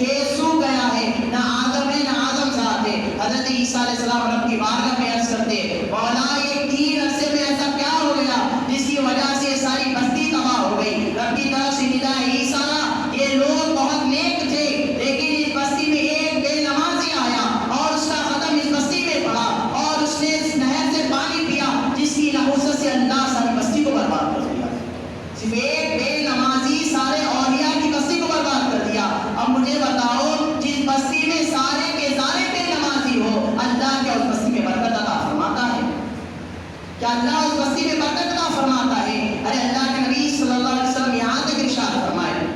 کھیت سوکھ گیا ہے، نہ آدم ہے نہ آدم ذات ہے۔ حضرت عیسیٰ علیہ السلام رب کی بارگاہ میں عرض کرتے مولا یہ 3 عرصے میں ایسا کیا ہو گیا جس کی وجہ سے یہ ساری بستی تباہ ہو گئی؟ رب کی طرف سے ندا ہے عیسیٰ یہ لوگ بہت نیک تھے لیکن اس بستی میں ایک بے نمازی آیا اور اس کا قدم اس بستی میں پڑا اور اس نے اس نہر سے پانی پیا جس کی نحوست سے اللہ ساری بستی کو برباد کر دیا۔ صرف ایک بے نمازی سارے اولیاء کی بستی کو برباد کر دیا۔ اب مجھے بتاؤ جس بستی میں سارے کے سارے بے نمازی ہو اللہ کیا اس بستی میں برکت عطا فرماتا ہے؟ کیا اللہ اس بستی میں برکت عطا فرماتا ہے؟ ارے اللہ کے نبی صلی اللہ علیہ وسلم یہاں تک ارشاد فرمائے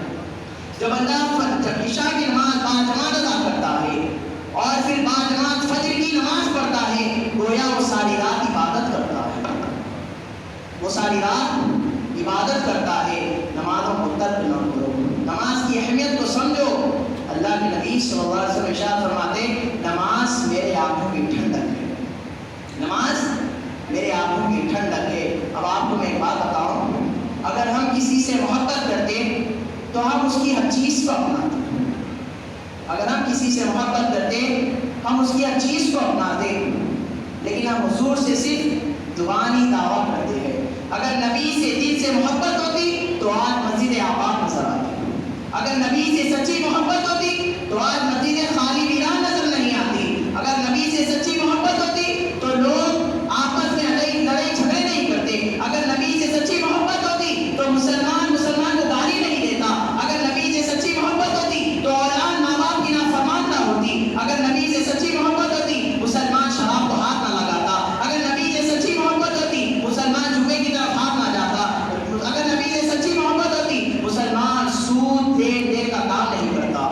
جب عشاء کی نماز باجماعت ادا کرتا ہے اور پھر باجماعت فجر کی نماز پڑھتا ہے گویا وہ ساری رات عبادت کرتا ہے، وہ ساری رات عبادت کرتا ہے۔ نمازوں کو ترک نہ کرو، نماز کی اہمیت کو سمجھو۔ اللہ کے نبی صلی اللہ علیہ وسلم ارشاد فرماتے نماز میرے آنکھوں کی ٹھنڈک ہے، نماز میرے آنکھوں کی ٹھنڈک ہے۔ اب آپ کو میں ایک بات بتاؤں، اگر ہم کسی سے محبت کرتے تو ہم اس کی ہر چیز کو اپناتے، اگر ہم کسی سے محبت کرتے ہم اس کی ہر چیز کو اپناتے، لیکن ہم حضور سے صرف زبانی دعویٰ کرتے ہیں۔ اگر نبی سے دل سے محبت ہوتی تو آج مسجد آباد نظر آتی، اگر نبی سے سچی محبت ہوتی تو آج مسجد خالی ویران نظر نہیں آتی، اگر نبی سے سچی محبت ہوتی تو لوگ آپس میں لڑائی جھگڑے نہیں کرتے، اگر نبی سے سچی محبت ہوتی تو مسلمان کو گالی نہیں دیتا، اگر نبی سے سچی محبت ہوتی تو اولاد ماں باپ کی نافرمان نہ ہوتی، اگر نبی سے سچی محبت ہوتی مسلمان شراب کو ہاتھ نہ لگاتا، اگر نبی سے سچی محبت ہوتی مسلمان جمعے کی طرف ہاتھ نہ جاتا، اگر نبی سے سچی محبت ہوتی مسلمان سود دے کا کام نہیں کرتا۔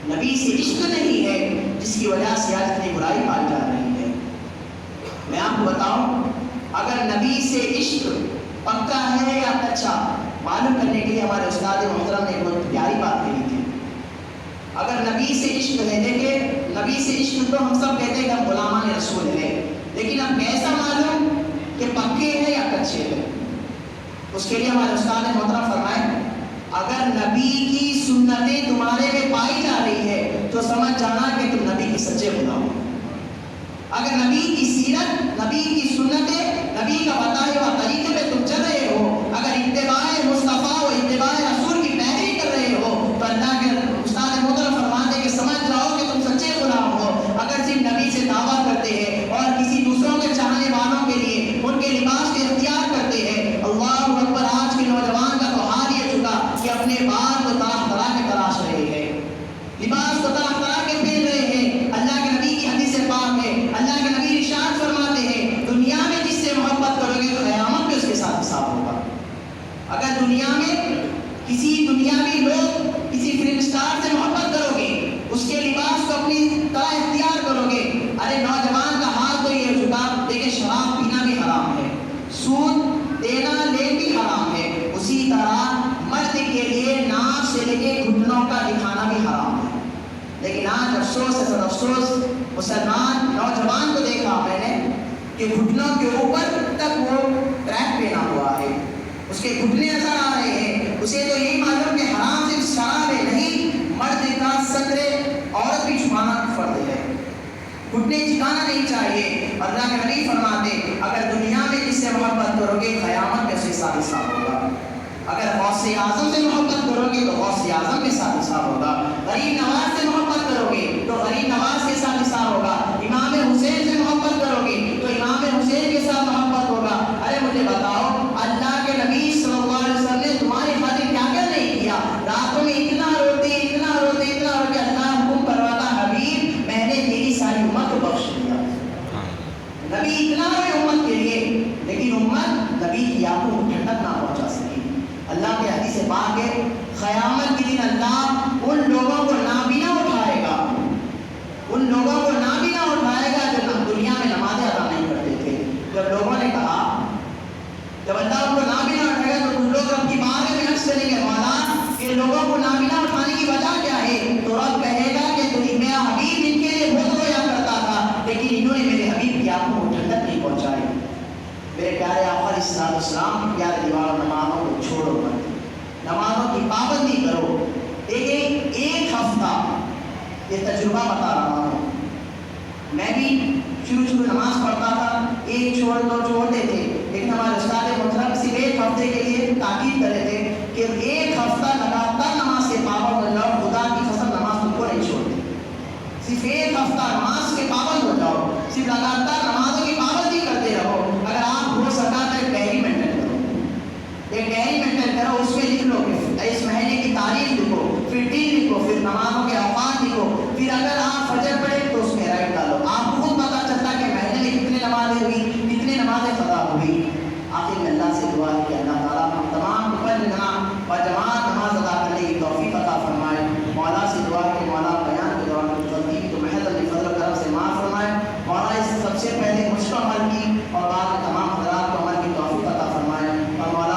نبی سے عشق نہیں ہے جس کی وجہ سے آج اتنی برائی پائی جا رہی ہے۔ میں آپ کو بتاؤں اگر نبی سے عشق پکا ہے یا کچا معلوم کرنے کے لیے ہمارے استاد محترم نے ایک بہت پیاری بات کہی تھی۔ اگر نبی سے عشق ہے، دیکھیں نبی سے عشق تو ہم سب کہتے ہیں کہ ہم غلامان رسول ہیں، لیکن اب کیسا معلوم کہ پکے ہیں یا کچے ہیں؟ اس کے لیے ہمارے استاد محترم فرمائے اگر نبی کی سنتیں تمہارے میں پائی جا رہی ہے تو سمجھ جانا کہ تم نبی کی سچے غلام ہو۔ اگر نبی کی سیرت، نبی کی سنتیں، نبی کا بتایا ہوا طریقے پہ تم چل رہے ہو، اگر اتباع مصطفیٰ و اتباع رسول کی پیروی کر رہے ہو تو اللہ کے استاد محترم فرماتے کہ سمجھ جاؤ کہ تم سچے غلام ہو۔ اگر صرف نبی سے دعویٰ کرتے ہیں اور کسی دوسروں کے چاہنے والوں کے لیے ان کے لباس کے اختیار کرتے ہیں، اللہ اکبر، آج کے نوجوان کا تو حال یہ چکا کہ اپنے بال کو طرح طرح کے تراش رہے ہیں، لباس کو طرح طرح کے پہن رہے ہیں۔ اللہ کے نبی کی حدیث پاک ہے، اللہ کے نبی ارشاد فرماتے ہیں دنیا میں جس سے محبت کرو گے قیامت میں اس کے ساتھ حساب ہوگا۔ اگر دنیا میں کسی دنیاوی لوگ کسی فلم اسٹار سے محبت کرو گے، اس کے لباس کو اپنی طرح اختیار کرو گے، ارے نوجوان کا حال تو یہ ہو چکا، دیکھیں شراب پینا بھی حرام ہے، سود دینا لین بھی حرام ہے، اسی طرح مرد کے لیے ناف سے لے کے گھٹنوں کا دکھانا بھی حرام ہے۔ لیکن آج افسوس ہے، سر افسوس، مسلمان نوجوان کو دیکھا میں نے کہ گھٹنوں کے اوپر تک وہ ٹریک پہنا ہوا ہے، اس کے گھٹنے نظر آ رہے ہیں، اسے تو یہی معلوم کہ حرام صرف شراب ہے، نہیں مرد کا سترے عورت بھی چھپانا فرض ہے، گھٹنے جھکانا نہیں چاہیے۔ اللہ کے نبی فرماتے اگر دنیا میں جس سے محبت کرو گے قیامت میں اس کے ساتھ حساب ہوگا، اگر غوث اعظم سے محبت کرو گے تو غوث اعظم کے ساتھ حساب ہوگا، غریب نواز سے محبت کرو گے تو غریب نواز کے ساتھ حساب ہوگا، امام حسین سے محبت کرو گے تو امام حسین کے ساتھ محبت ہوگا۔ ارے مجھے بتاؤ اللہ کے نبی صلی اللہ علیہ وسلم نے تمہاری خاطر کیا کیا نہیں کیا؟ راتوں میں اتنا روتے اللہ حکم کرواتا حبیب میں نے تیری ساری امت کو بخش دیا۔ نبی اتنا روئے امت کے لیے، لیکن امت نبی کی آنکھوں کو ٹھنڈک نہ پہنچا سکی۔ اللہ کے حدیث پاک ہے قیامت کے دن اللہ ان لوگوں کو نابینا اٹھائے گا، ان لوگوں کو نابینا اٹھائے گا جو دنیا میں نمازیں ادا نہیں کرتے تھے۔ جب لوگوں نے کہا، جب اللہ ان کو نابینا اٹھائے گا تو ان لوگ رب کی بارگاہ میں عرض کریں گے مولا کہ لوگوں کو نابینا اٹھانے کی وجہ کیا ہے؟ تو رب کہے گا کہ میرا حبیب ان کے لیے بہت رویا کرتا تھا لیکن انہوں نے میرے حبیب کی آنکھوں کو ٹھنڈک نہیں پہنچائی۔ میرے پیارے آقا علیہ الصلوۃ والسلام پیارے دیوار نمازوں کو چھوڑو مت، نمازوں کی پابندی کرو۔ دیکھیں ایک ہفتہ یہ تجربہ بتا رہا ہوں. میں بھی شروع نماز پڑھتا تھا, ایک چھوڑ دو چھوڑتے تھے, لیکن ہمارے استاد محترم صرف ایک ہفتے کے لیے تاکید کرے تھے کہ ایک ہفتہ لگاتار نماز کے پابند ہو جاؤ, خدا کی قسم نماز تم کو نہیں چھوڑتے. صرف ایک ہفتہ نماز کے پابند ہو جاؤ, صرف لگاتار نمازوں کی پابندی کرتے رہو. اگر آپ ہو سکا تو ایک ڈائری مینٹین کرو, ایک ڈائری مینٹین کرو, اس میں لکھ لو کہ اس مہینے کی تاریخ لکھو, پھر دن لکھو, پھر نمازوں کے اوقات لکھو, پھر اگر آپ فجر پڑھے تو اس میں رائٹ ڈالو. آپ کو خود پتا چلتا کہ مہینے میں کتنے نمازیں ہوئی, کتنے نمازیں قضا ہوئی. آخر میں اللہ سے دعا ہے کہ اللہ تعالیٰ